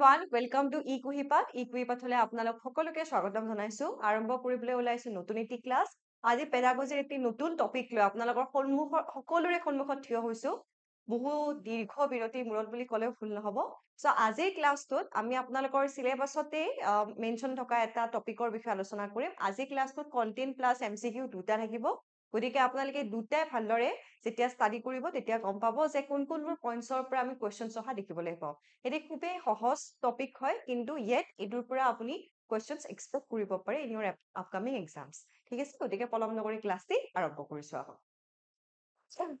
everyone, welcome to eQuipath. eQuipathলে আপোনালোক সকলোকে স্বাগতম জনাইছো। আৰম্ভ কৰিবলৈ ওলাইছো নতুন এটি ক্লাস। আজি পেডাগজিৰ এটি নতুন টপিক লৈ আপোনালোকৰ সকলোৰে সন্মুখত থিয় হৈছো। বহু দীৰ্ঘ বিৰতিৰ মূৰত বুলি ক'লেও ভুল নহব। সো আজিৰ ক্লাসটোত আমি আপোনালোকৰ সিলেবাসতে মেনশন থকা এটা টপিকৰ বিষয়ে আলোচনা কৰিম। আজি ক্লাসটোত কন্টেন্ট প্লাস এমসিকিউ দুটা থাকিব। গতিকে আপোনালোকে দুটাই ভালদৰে যেতিয়া ষ্টাডি কৰিব তেতিয়া গম পাব যে কোনবোৰ পইণ্টছৰ পৰা আমি কোৱেশ্চনছ অহা দেখিবলৈ পাওঁ। এটি খুবেই সহজ টপিক হয় কিন্তু yet এটোৰ পৰা আপুনি কোৱেশ্চনছ এক্সপেক্ট কৰিব পাৰে ইন ইউৰ আপকামিং এক্সামছ। ঠিক আছে, গতিকে পলম নকৰি ক্লাসটি আৰম্ভ কৰিছো আহক।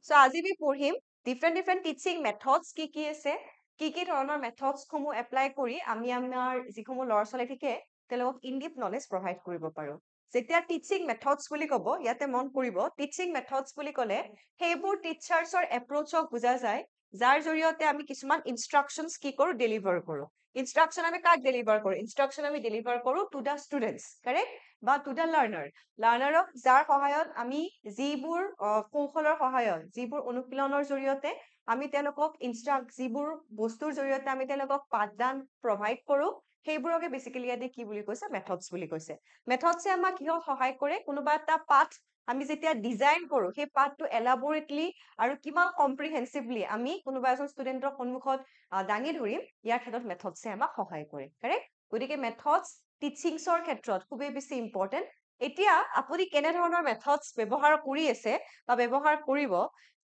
সো আজি আমি পঢ়িম ডিফাৰেণ্ট টিচিং মেথডছ কি আছে, কি ধৰণৰ মেথডছ সমূহ এপ্লাই কৰি আমি আমাৰ যিসমূহ ল'ৰা ছোৱালী থাকে তেওঁলোকক ইনডিপ নলেজ প্ৰভাইড কৰিব পাৰো। যেতিয়া টিচিং মেথডছ বুলি ক'ব ইয়াতে মন কৰিব টিচিং মেথডছ বুলি ক'লে সেইবোৰ টিচাৰ্ছৰ এপ্ৰ'চক বুজা যায় যাৰ জৰিয়তে আমি কিছুমান ইনষ্ট্ৰাকশনছ কি কৰো ডেলিভাৰ কৰো। ইনষ্ট্ৰাকশন আমি কাক ডেলিভাৰ কৰো? ইনষ্ট্ৰাকশন আমি ডেলিভাৰ কৰো টু দা ষ্টুডেণ্টছ, কাৰেক্ট, বা টু দা লাৰ্ণাৰক যাৰ সহায়ত আমি যিবোৰ কৌশলৰ সহায়ত যিবোৰ অনুশীলনৰ জৰিয়তে আমি তেওঁলোকক যিবোৰ বস্তুৰ জৰিয়তে আমি তেওঁলোকক পাঠদান প্ৰভাইড কৰো সেইবোৰকে বেসিক্যালি ইয়াতে কি বুলি কৈছে মেথডছ বুলি কৈছে। মেথডছে আমাক কিহত সহায় কৰে? কোনোবা এটা পাঠ আমি যেতিয়া ডিজাইন কৰো সেই পাঠটো এলাবৰেটলি আৰু কিমান কম্প্ৰিহেনসিভলি আমি কোনোবা এজন ষ্টুডেণ্টৰ সন্মুখত দাঙি ধৰিম ইয়াৰ ক্ষেত্ৰত মেথডছে আমাক সহায় কৰে, কাৰেক্ট। গতিকে মেথডছ টিচিংছৰ ক্ষেত্ৰত খুবেই বেছি ইম্পৰ্টেণ্ট। এতিয়া আপুনি কেনে ধৰণৰ মেথডছ ব্যৱহাৰ কৰি আছে বা ব্যৱহাৰ কৰিব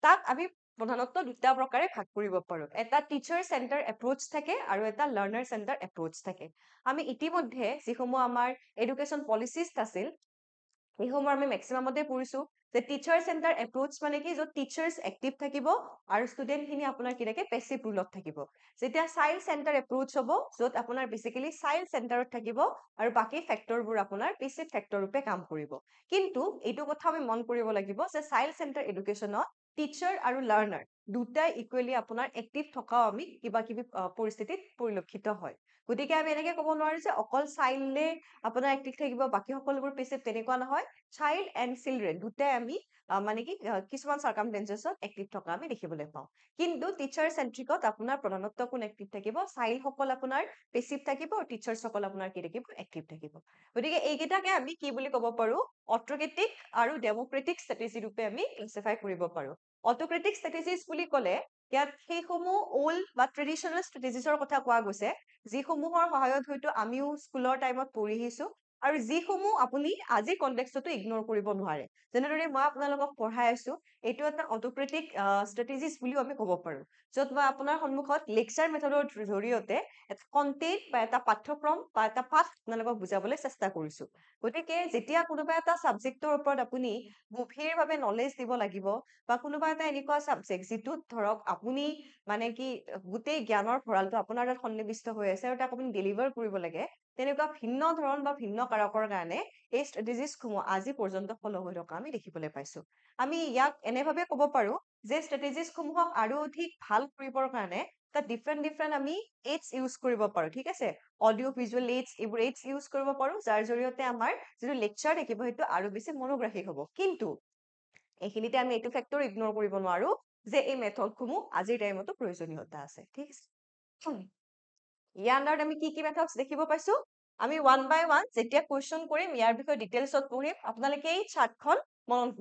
তাক আমি প্ৰধানতঃ দুটা প্ৰকাৰে ভাগ কৰিব পাৰো। এটা টিচাৰ চেণ্টাৰ এপ্ৰ'চ থাকে আৰু এটা লাৰ্ণাৰ চেণ্টাৰ এপ্ৰ'চ থাকে। আমি ইতিমধ্যে যিসমূহ আমাৰ এডুকেশ্যন পলিচিছ আছিল এইসমূহ আমি মেক্সিমামতে পঢ়িছো যে টিচাৰ চেণ্টাৰ এপ্ৰ'চ মানে কি য'ত টিচাৰ্ছ এক্টিভ থাকিব আৰু ষ্টুডেণ্টখিনি আপোনাৰ কি থাকে পেছিভ ৰুলত থাকিব। যেতিয়া চাইল্ড চেণ্টাৰ এপ্ৰ'চ হ'ব য'ত আপোনাৰ বেসিক্যালি চাইল্ড চেণ্টাৰত থাকিব আৰু বাকি ফেক্টৰবোৰ আপোনাৰ পেছিভ ফেক্টৰ ৰূপে কাম কৰিব। কিন্তু এইটো কথা আমি মন কৰিব লাগিব যে চাইল্ড চেণ্টাৰ এডুকেশ্যনত টিচাৰ আৰু লাৰ্ণাৰ দুটাই ইকুৱেলি আপোনাৰ এক্টিভ থকাও আমি কিবা কিবি পৰিস্থিতিত পৰিলক্ষিত হয়। গতিকে আমি এনেকে ক'ব নোৱাৰো যে অকল চাইল্ডে আপোনাৰ এক্টিভ থাকিব বাকি সকলোবোৰ পেছিভ, তেনেকুৱা নহয়। চাইল্ড এণ্ড চিলড্ৰেন দুটাই আমি মানে কি কিছুমান সাৰ্কামটেন্সেছত এক্টিভ থকা আমি দেখিবলৈ পাওঁ। কিন্তু টিচাৰ চেন্ট্ৰিকত আপোনাৰ প্ৰধানতঃ কোন এক্টিভ থাকিব? চাইল্ড সকল আপোনাৰ পেছিভ থাকিব আৰু টিচাৰ্ছ সকল আপোনাৰ কি থাকিব এক্টিভ থাকিব। গতিকে এইকেইটাকে আমি কি বুলি ক'ব পাৰো অট'ক্ৰেটিক আৰু ডেম'ক্ৰেটিক ষ্ট্ৰেটেজি ৰূপে আমি ক্লাছিফাই কৰিব পাৰো। অট'ক্ৰেটিক ষ্ট্ৰেটেজিজ বুলি ক'লে ইয়াত সেইসমূহ ওল্ড বা ট্ৰেডিশ্যনেল ষ্ট্ৰেটেজিছৰ কথা কোৱা গৈছে যিসমূহৰ সহায়ত হয়তো আমিও স্কুলৰ টাইমত পঢ়ি আহিছো আৰু যিসমূহ আপুনি আজি কনটেক্সটতো ইগনোৰ কৰিব নোৱাৰে। যেনেদৰে মই আপোনালোকক পঢ়াই আছো এইটো এটা অট'ক্ৰেটিক ষ্ট্ৰেটেজিজ বুলিও আমি ক'ব পাৰো য'ত মই আপোনাৰ সন্মুখত লেকচাৰ মেথডৰ জৰিয়তে এটা কণ্টেন্ট বা এটা পাঠ্যক্ৰম বা এটা পাঠ আপোনালোকক বুজাবলৈ চেষ্টা কৰিছো। গতিকে যেতিয়া কোনোবা এটা ছাবজেক্টৰ ওপৰত আপুনি গভীৰভাৱে নলেজ দিব লাগিব বা কোনোবা এটা এনেকুৱা ছাবজেক্ট যিটোত ধৰক আপুনি মানে কি গোটেই জ্ঞানৰ ভঁৰালটো আপোনাৰ তাত সন্নিৱিষ্ট হৈ আছে আৰু তাক আপুনি ডেলিভাৰ কৰিব লাগে, তেনেকুৱা ভিন্ন ধৰণ বা ভিন্ন কাৰকৰ কাৰণে এই ষ্ট্ৰেটেজিজসমূহ আজি পৰ্যন্ত ফল' হৈ থকা আমি দেখিবলৈ পাইছো। আমি ইয়াক এনেভাৱে ক'ব পাৰো যে ষ্ট্ৰেটেজিজসমূহক আৰু অধিক ভাল কৰিবৰ কাৰণে তাত ডিফাৰেণ্ট আমি এইডছ ইউজ কৰিব পাৰো, ঠিক আছে। অডিঅ' ভিজুৱেল এইডছ এইবোৰ এইডছ ইউজ কৰিব পাৰো যাৰ জৰিয়তে আমাৰ যিটো লেকচাৰ থাকিব সেইটো আৰু বেছি মনোগ্ৰাহী হ'ব। কিন্তু এইখিনিতে আমি এইটো ফেক্টৰ ইগনোৰ কৰিব নোৱাৰো যে এই মেথডসমূহ আজিৰ টাইমতো প্ৰয়োজনীয়তা আছে, ঠিক আছে। ইয়াৰ আণ্ডাৰত আমি কি মেথডছ দেখিব পাইছো? আমি ওৱান বাই ওৱান যেতিয়া কুৱেশ্যন কৰিম ইয়াৰ বিষয়ে ডিটেইলছত পঢ়িম। আপোনালোকে এই চাৰ্টখন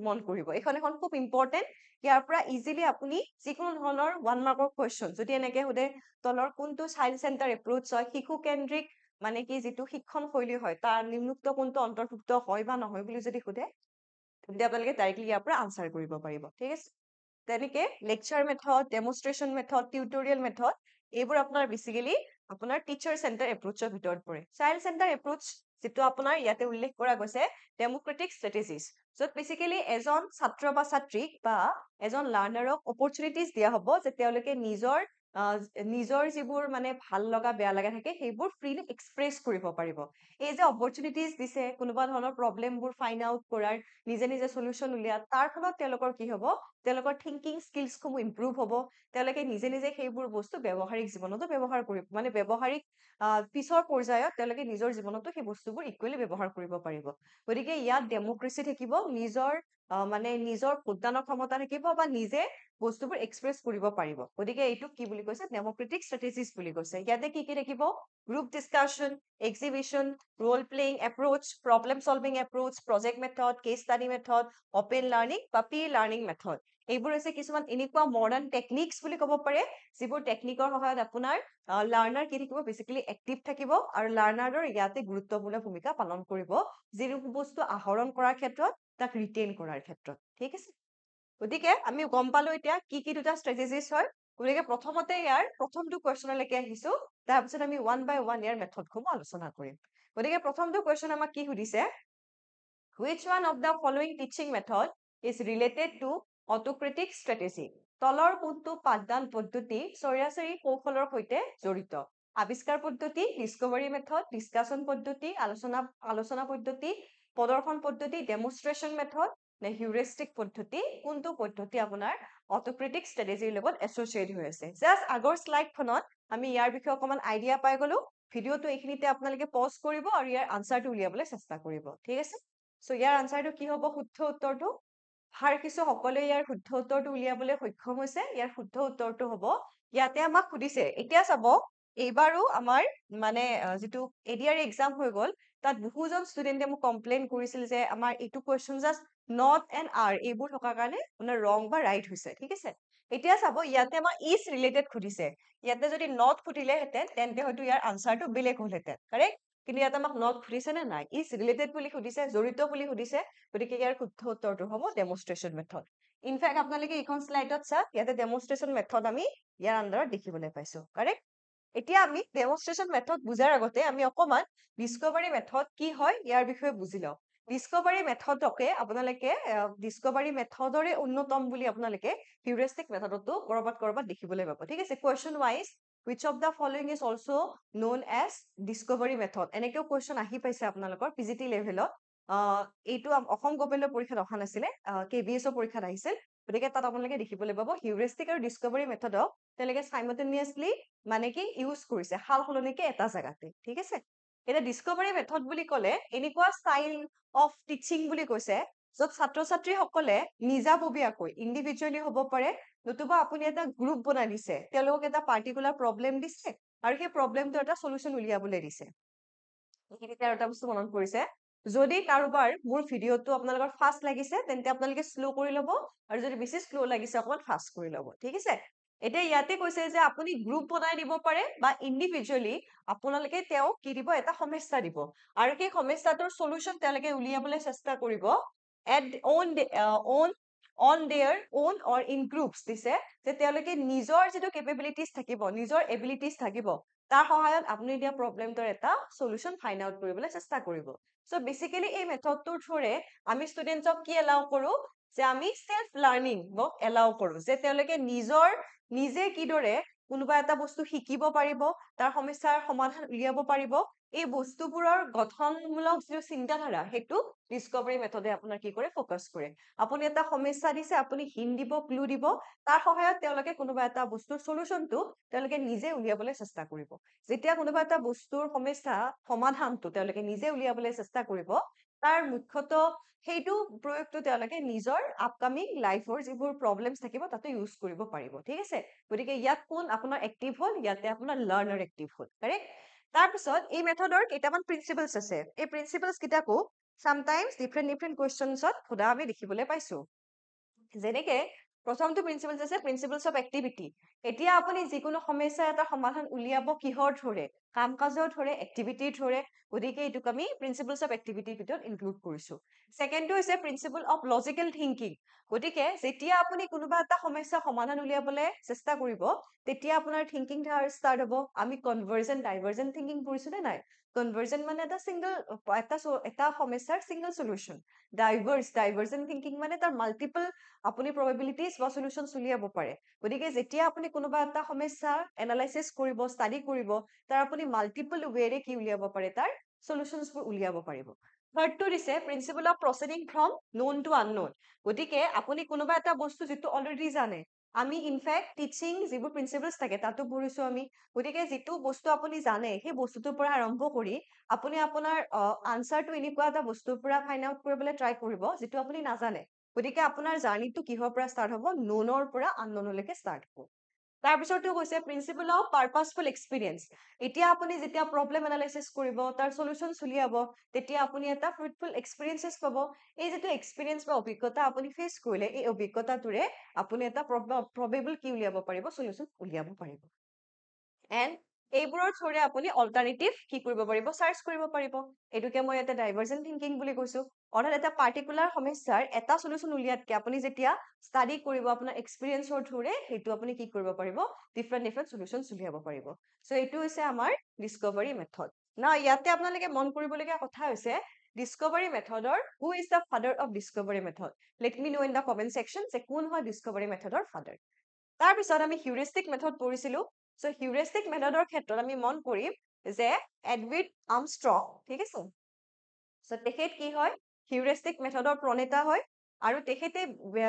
মন কৰিব, এইখন এখন খুব ইম্পৰ্টেণ্ট। ইয়াৰ পৰা ইজিলি আপুনি যিকোনো ধৰণৰ 1 মাৰ্কৰ কুৱেশ্যন যদি এনেকে সোধে তলৰ কোনটো চাইল্ড চেণ্টাৰ এপ্ৰ'চ হয়, শিশু কেন্দ্ৰিক মানে কি যিটো শিক্ষণ শৈলী হয় তাৰ নিম্নোক্ত কোনটো অন্তৰ্ভুক্ত হয় বা নহয় বুলি যদি সোধে তেতিয়া আপোনালোকে ডাইৰেক্টলি ইয়াৰ পৰা আনসাৰ কৰিব পাৰিব, ঠিক আছে। তেনেকে lecture method, demonstration method, tutorial method এইবোৰ আপোনাৰ বেসিক্যালি আপোনাৰ টিচাৰ চেণ্টাৰ এপ্ৰ'চৰ ভিতৰত পৰে। চাইল্ড চেণ্টাৰ এপ্ৰ'চ যিটো আপোনাৰ ইয়াতে উল্লেখ কৰা গৈছে ডেম'ক্ৰেটিক ষ্ট্ৰেটেজিজ, য'ত বেসিক্যালি এজন ছাত্ৰ বা ছাত্ৰীক বা এজন লাৰ্ণাৰক অপৰচুনিটিজ দিয়া হ'ব যে তেওঁলোকে নিজৰ যিবোৰ মানে ভাল লগা বেয়া লগা থাকে সেইবোৰ ফ্ৰীলি এক্সপ্ৰেছ কৰিব পাৰিব। এই যে অপৰচুনিটিজ দিছে কোনোবা ধৰণৰ প্ৰব্লেমবোৰ ফাইণ্ড আউট কৰাৰ, নিজে নিজে সলিউশন উলিওৱা, তাৰ ফলত তেওঁলোকৰ কি হ'ব তেওঁলোকৰ থিংকিং স্কিলছসমূহ ইম্প্ৰুভ হ'ব। তেওঁলোকে নিজে নিজে সেইবোৰ বস্তু ব্যৱহাৰিক জীৱনতো ব্যৱহাৰ কৰিব, মানে ব্যৱহাৰিক পিছৰ পৰ্যায়ত তেওঁলোকে নিজৰ জীৱনতো সেই বস্তুবোৰ ইকুৱেলি ব্যৱহাৰ কৰিব পাৰিব। গতিকে ইয়াত ডেম'ক্ৰেসি থাকিব, নিজৰ মানে নিজৰ ভোটদানৰ ক্ষমতা থাকিব বা নিজে বস্তুবোৰ এক্সপ্ৰেছ কৰিব পাৰিব গতিকে এইটো কি বুলি কৈছে ডেমক্ৰেটিক ষ্ট্ৰেটেজিজ বুলি কৈছে ইয়াতে কি কি থাকিব group discussion exhibition role playing approach problem solving approach project method case study method open learning বা পি লাৰ্ণিং মেথড এইবোৰ হৈছে কিছুমান এনেকুৱা মডাৰ্ণ টেকনিক্স বুলি ক'ব পাৰে যিবোৰ টেকনিকৰ সহায়ত আপোনাৰ লাৰ্ণাৰ কি থাকিব বেচিকেলি এক্টিভ থাকিব আৰু লাৰ্ণাৰৰ ইয়াতে গুৰুত্বপূৰ্ণ ভূমিকা পালন কৰিব যিবোৰ বস্তু আহৰণ কৰাৰ ক্ষেত্ৰত তাক ৰিটেইন কৰাৰ ক্ষেত্ৰত ঠিক আছে গতিকে আমি গম পালো এতিয়া কি দুটা ষ্ট্ৰেটেজিজ হয় গতিকে প্ৰথমতে ইয়াৰ প্ৰথমটো কুৱেশ্যনলৈকে আহিছো তাৰপিছত আমি ওৱান বাই ওৱান ইয়াৰ মেথডসমূহ আলোচনা কৰিম গতিকে প্ৰথমটো কুৱেশ্যন আমাক কি সুধিছে which one of the following teaching method is related to autocratic strategy তলৰ কোনটো পাঠদান পদ্ধতি সৰাসৰি কৌশলৰ সৈতে জড়িত আৱিষ্কাৰ পদ্ধতি ডিস্কভাৰী মেথড ডিসকাশন পদ্ধতি আলোচনা পদ্ধতি প্ৰদৰ্শন পদ্ধতি ডেমনষ্ট্ৰেচন মেথড নে হিউৰিষ্টিক পদ্ধতি কোনটো পদ্ধতি আপোনাৰ অটোক্ৰেটিক ষ্ট্ৰেটেজিৰ লগত এছ'চিয়েট হৈ আছে জাষ্ট আগৰ শ্লাইডখনত আমি ইয়াৰ বিষয়ে অকমান আইডিয়া পাই গলো ভিডিঅ'টো এইখিনিতে আপোনালোকে পজ কৰিব আৰু ইয়াৰ আনসাৰটো উলিয়াবলৈ চেষ্টা কৰিব ঠিক আছে সো ইয়াৰ আনসাৰটো কি হ'ব শুদ্ধ উত্তৰটো হাৰ কিছু সকলোৱে ইয়াৰ শুদ্ধ উত্তৰটো উলিয়াবলৈ সক্ষম হৈছে ইয়াৰ শুদ্ধ উত্তৰটো হ'ব ইয়াতে আমাক সুধিছে এতিয়া চাব এইবাৰো আমাৰ মানে যিটো এডিআৰ এক্সাম হৈ গ'ল তাত বহুজন ষ্টুডেণ্টে মোক কমপ্লেইন কৰিছিল যে আমাৰ এইটো question just not and R এইবোৰ থকাৰ কাৰণে আপোনাৰ ৰং বা ৰাইট হৈছে ঠিক আছে এতিয়া চাব ইয়াতে আমাৰ ইজ ৰিলেটেড সুধিছে ইয়াতে যদি নট সুধিলেহেঁতেন তেন্তে হয়তো ইয়াৰ আনসাৰটো বেলেগ হ'লহেঁতেন কাৰেক্ট কিন্তু ইয়াতে আমাক নট সুধিছে নে নাই ইজ ৰিলেটেড বুলি সুধিছে জড়িত বুলি সুধিছে গতিকে ইয়াৰ শুদ্ধ উত্তৰটো হ'ব ডেমনষ্ট্ৰেচন মেথড ইনফেক্ট আপোনালোকে এইখন শ্লাইডত চাওক ইয়াতে ডেমনষ্ট্ৰেচন মেথড আমি ইয়াৰ আন্ডাৰত দেখিবলৈ পাইছো কাৰেক্ট এতিয়া আমি ডেমনষ্ট্ৰেচন মেথড বুজাৰ আগতে আমি অকমান ডিস্কভাৰী মেথড কি হয় ইয়াৰ বিষয়ে বুজি লওঁ ডিস্কভাৰী মেথডকে আপোনালোকে ডিস্কভাৰী মেথডৰে উন্নতম বুলি আপোনালোকে হিউৰিষ্টিক মেথডতো কৰবাত দেখিবলৈ পাব ঠিক আছে question wise which of the following is also known as discovery method এনেকেও কুৱেশ্যন আহি পাইছে আপোনালোকৰ পিজিটি লেভেলত এইটো অসম গভৰ্ণমেণ্টৰ পৰীক্ষাত অহা নাছিলে কেবিএছৰ পৰীক্ষাত আহিছিল গতিকে তাত আপোনালোকে দেখিবলৈ পাব হিউৰিষ্টিক আৰু ডিস্কভাৰী মেথডক তেওঁলোকে সাইমultaneously মানে কি ইউজ কৰিছে হাল সলনিকে এটা জাগাতে ঠিক আছে এতিয়া ডিস্কভাৰী মেথড বুলি ক'লে এনেকুৱা ষ্টাইল অফ টিচিং বুলি কৈছে য'ত ছাত্ৰ ছাত্ৰীসকলে নিজাববীয়াকৈ ইণ্ডিভিজুৱেলি হ'ব পাৰে নতুবা আপুনি এটা গ্ৰুপ বনাই দিছে তেওঁলোকক এটা পাৰ্টিকুলাৰ প্ৰব্লেম দিছে আৰু সেই প্ৰব্লেমটো এটা সলিউশন উলিয়াবলৈ দিছে এইখিনিতে আৰু এটা বস্তু মনত পৰিছে যদি কাৰোবাৰ মোৰ ভিডিঅ'টো আপোনালোকৰ ফাষ্ট লাগিছে তেন্তে আপোনালোকে শ্ল' কৰি ল'ব আৰু যদি বেছি শ্ল' লাগিছে অকমান ফাষ্ট কৰি ল'ব ঠিক আছে এতিয়া ইয়াতে কৈছে যে আপুনি গ্ৰুপ বনাই দিব পাৰে বা ইণ্ডিভিজুৱেলি আপোনালোকে তেওঁক কি দিব এটা সমস্যা দিব আৰু সেই সমস্যাটোৰ সলিউশন তেওঁলোকে উলিয়াবলৈ চেষ্টা কৰিব at on their own or in groups দিছে যে তেওঁলোকে নিজৰ যিটো কেপেবিলিটিজ থাকিব নিজৰ এবিলিটিজ থাকিব তাৰ সহায়ত আপুনি দিয়া প্ৰব্লেমটোৰ এটা সলিউশন ফাইণ্ড আউট কৰিবলৈ চেষ্টা কৰিব সো বেসিক্যালি এই মেথডটোৰ থ্ৰুৰে আমি ষ্টুডেন্টক কি এলাউ কৰো যে আমি সেলফ লাৰ্নিং এলাউ কৰো যে তেওঁলোকে নিজে কিদৰে কোনোবা এটা বস্তু শিকিব পাৰিব তাৰ সমস্যাৰ সমাধান উলিয়াব পাৰিব এই বস্তুবোৰৰ গঠনমূলক যিটো চিন্তাধাৰা সেইটো ডিস্কভাৰী মেথডে আপোনাৰ কি কৰে ফোকাস কৰে আপুনি এটা সমস্যা দিছে আপুনি হিন্ট দিব ক্লু দিব তাৰ সহায়ত তেওঁলোকে কোনোবা এটা বস্তুৰ সলিউশনটো তেওঁলোকে নিজে উলিয়াবলৈ চেষ্টা কৰিব যেতিয়া কোনোবা এটা বস্তুৰ সমস্যা সমাধানটো তেওঁলোকে নিজে উলিয়াবলৈ চেষ্টা কৰিব তাৰ মুখ্যতঃ সেইটো প্ৰয়োগটো তেওঁলোকে নিজৰ আপকামিং লাইফৰ যিবোৰ প্ৰবলেমছ থাকিব তাতে ইউজ কৰিব পাৰিব ঠিক আছে গতিকে ইয়াত কোন আপোনাৰ এক্টিভ হ'ল ইয়াতে আপোনাৰ লাৰ্নাৰ এক্টিভ হ'ল কাৰেক্ট তাৰপিছত এই মেথডৰ কেইটামান প্ৰিন্সিপলছ আছে এই প্ৰিন্সিপলছ কিটাকো sometimes different questions-ত সোধা আমি দেখিবলৈ পাইছো যেনেকে প্ৰথমটো প্ৰিন্সিপলছ আছে প্ৰিন্সিপলছ অফ এক্টিভিটি এতিয়া আপুনি যিকোনো সমস্যা এটা সমাধান উলিয়াব কিহৰ থ্ৰুৰে কাম কাজৰ থ্ৰুৰে এক্টিভিটিৰ থ্ৰুৰে গতিকে এইটোক আমি প্ৰিন্সিপলছ অফ এক্টিভিটিৰ ভিতৰত ইনক্লুড কৰিছো সেকেন্ডটো হৈছে প্ৰিন্সিপল অফ লজিকেল থিংকিং গতিকে যেতিয়া আপুনি কোনোবা এটা সমস্যা সমাধান উলিয়াবলৈ চেষ্টা কৰিব তেতিয়া আপোনাৰ থিংকিং ষ্টাৰ্ট হ'ব আমি কনভাৰ্জেন্ট ডাইভাৰ্জেন্ট থিংকিং কৰিছো নে নাই কনভাৰ্জেন্ট মানে এটা সমস্যাৰ সিঙ্গল সলিউশন ডাইভাৰ্জেন্ট থিংকিং মানে তাৰ মাল্টিপল আপুনি প্ৰবাবিলিটিজ বা সলিউশনছ উলিয়াব পাৰে গতিকে যেতিয়া আপুনি কোনোবা এটা সমস্যা এনালাইসিস কৰিব ষ্টাডি কৰিব তাৰ আপুনি মাল্টিপল ৱেৰে কি উলিয়াব পাৰে তাৰ সলিউশনছবোৰ উলিয়াব পাৰিব থাৰ্ডটো দিছে principle of proceeding from known to unknown গতিকে আপুনি কোনোবা এটা বস্তু যিটো অলৰেডি জানে আমি ইনফেক্ট টিচিং যিবোৰ প্ৰিন্সিপলছ থাকে তাতো পঢ়িছো আমি গতিকে যিটো বস্তু আপুনি জানে সেই বস্তুটোৰ পৰা আৰম্ভ কৰি আপুনি আপোনাৰ আনসাৰটো এনেকুৱা এটা বস্তুৰ পৰা ফাইণ্ড আউট কৰিবলৈ ট্ৰাই কৰিব যিটো আপুনি নাজানে গতিকে আপোনাৰ জাৰ্নিটো কিহৰ পৰা ষ্টাৰ্ট হ'ব নোনৰ পৰা আননোনলৈকে ষ্টাৰ্ট হ'ব তাৰপিছতো কৈছে প্ৰিন্সিপল অফ পাৰপাছফুল এক্সপিৰিয়েন্স এতিয়া আপুনি যেতিয়া প্ৰব্লেম এনালাইচিছ কৰিব তাৰ সলিউশনছ উলিয়াব তেতিয়া আপুনি এটা ফ্ৰুটফুল এক্সপিৰিয়েন্সেছ পাব এই যেটো এক্সপিৰিয়েন্স বা অভিজ্ঞতা আপুনি ফেচ কৰিলে এই অভিজ্ঞতাটোৰে আপুনি এটা প্ৰবেবল কি উলিয়াব পাৰিব সলিউশন উলিয়াব পাৰিব এণ্ড এইবোৰৰ থ্ৰুৰে আপুনি অল্টাৰনেটিভ কি কৰিব পাৰিব সাৰ্চ কৰিব পাৰিব এটোকে মই এটা ডাইভাৰ্জেন্ট থিংকিং বুলি কৈছো অৰ্থাৎ এটা পাৰ্টিকুলাৰ সমস্যাৰ এটা সলিউশন উলিয়াতকে আপুনি যেতিয়া ষ্টাডি কৰিব আপোনাৰ এক্সপিৰিয়েন্সৰ থ্ৰুৰে হেতু আপুনি কি কৰিব পাৰিব ডিফাৰেন্ট সলিউশনছ উলিয়াব পাৰিব সো এইটো হৈছে আমাৰ ডিস্কভাৰী মেথড না ইয়াতে আপোনালোকে মন কৰিবলগীয়া কথা হৈছে ডিস্কভাৰী মেথডৰ who is the father of discovery method let me no in the comment section যে কোন হয় ডিস্কভাৰী মেথডৰ ফাদাৰ তাৰপিছত আমি হিউৰিষ্টিক মেথড পঢ়িছিলো সো হিউৰিষ্টিক মেথডৰ ক্ষেত্ৰত আমি মন কৰিম যে এডৱিড আৰ্মষ্ট্ৰং ঠিক আছে সো তেখেত কি হয় হিউৰিষ্টিক মেথডৰ প্ৰণেতা হয় আৰু তেখেতে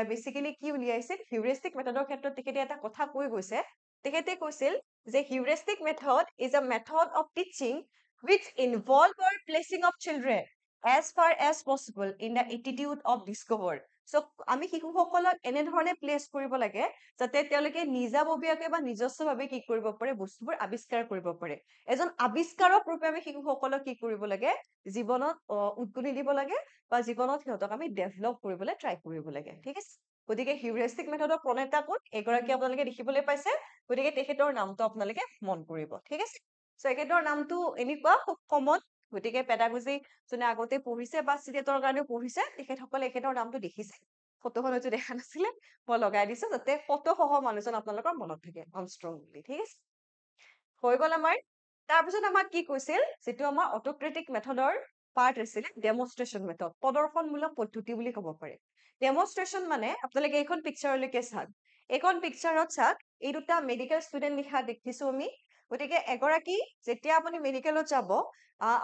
বেসিক্যালি কি উলিয়াইছে হিউৰিষ্টিক মেথডৰ ক্ষেত্ৰত তেখেতে এটা কথা কৈ গৈছে তেখেতে কৈছিল যে heuristic method is a method of teaching which involve our placing of children as far as possible in the attitude of discover so আমি শিশুসকলক এনে ধৰণে প্লেস কৰিব লাগে যাতে তেওঁলোকে নিজাববীয়াকৈ বা নিজস্বভাৱে কি কৰিব পাৰে বস্তুবোৰ আৱিষ্কাৰ কৰিব পাৰে এজন আৱিষ্কাৰক ৰূপে আমি শিশুসকলক কি কৰিব লাগে জীৱনত উদ্গনি দিব লাগে বা জীৱনত সিহঁতক আমি ডেভেলপ কৰিবলৈ ট্ৰাই কৰিব লাগে ঠিক আছে গতিকে হিউৰিষ্টিক মেথডৰ প্ৰণেতা কোন এগৰাকী আপোনালোকে দেখিবলৈ পাইছে গতিকে তেখেতৰ নামটো আপোনালোকে মন কৰিব ঠিক আছে সো এখেতৰ নামটো এনেকুৱা খুব কমন গতিকে পেডাগজি যোনে আগতে পঢ়িছে বা চিটেটৰ কাৰণেও পঢ়িছে তেখেতসকলে এখেতৰ নামটো দেখিছে ফটোখনতো দেখা নাছিলে মই লগাই দিছো যাতে ফটো সহ মানুহজন আপোনালোকৰ মনত থাকে আৰ্মষ্ট্ৰং বুলি ঠিক আছে হৈ গল আমাৰ তাৰপিছত আমাক কি কৈছিল যেটো আমাৰ অটোক্ৰেটিক মেথডৰ পাৰ্ট আছিল ডেমনষ্ট্ৰেচন মেথড প্ৰদৰ্শনমূলক পদ্ধতি বুলি ক'ব পাৰে ডেমনষ্ট্ৰেচন মানে আপোনালোকে এইখন পিকচাৰলৈকে চাওক এইখন পিকচাৰত চাওক এই দুটা মেডিকেল ষ্টুডেন্ট লিখা দেখিছো আমি গতিকে এগৰাকী যেতিয়া আপুনি মেডিকেলত যাব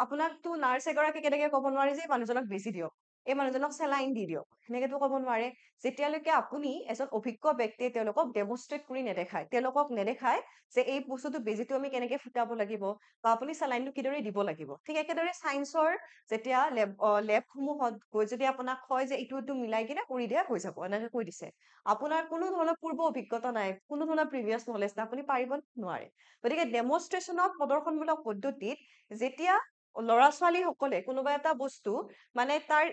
আপোনাকতো নাৰ্ছ এগৰাকী কেনেকৈ ক'ব নোৱাৰে যে মানুহজনক বেজি দিয়ক এই মানুহজনক চেলাইন দি দিয়ক সেনেকেতো ক'ব নোৱাৰে যেতিয়ালৈকে আপুনি এজন অভিজ্ঞ ব্যক্তিয়ে তেওঁলোকক ডেমনষ্ট্ৰেট কৰি নেদেখায় তেওঁলোকক নেদেখায় যে এই বস্তুটো বেজিটো আমি কেনেকৈ ফুটাব লাগিব বা আপুনি চেলাইনটো কিদৰে দিব লাগিব ঠিক একেদৰে সায়েন্সৰ যেতিয়া লেবসমূহত গৈ যদি আপোনাক কয় যে এইটো মিলাই কিনে কৰি দিয়া হৈ যাব এনেকৈ কৈ দিছে আপোনাৰ কোনো ধৰণৰ পূৰ্ব অভিজ্ঞতা নাই কোনো ধৰণৰ প্ৰিভিয়াছ নলেজ নাই আপুনি পাৰিব নোৱাৰে গতিকে ডেমনষ্ট্ৰেচনৰ প্ৰদৰ্শনমূলক পদ্ধতিত যেতিয়া ল'ৰা ছোৱালী সকলে কোনোবা এটা বস্তু মানে তাৰ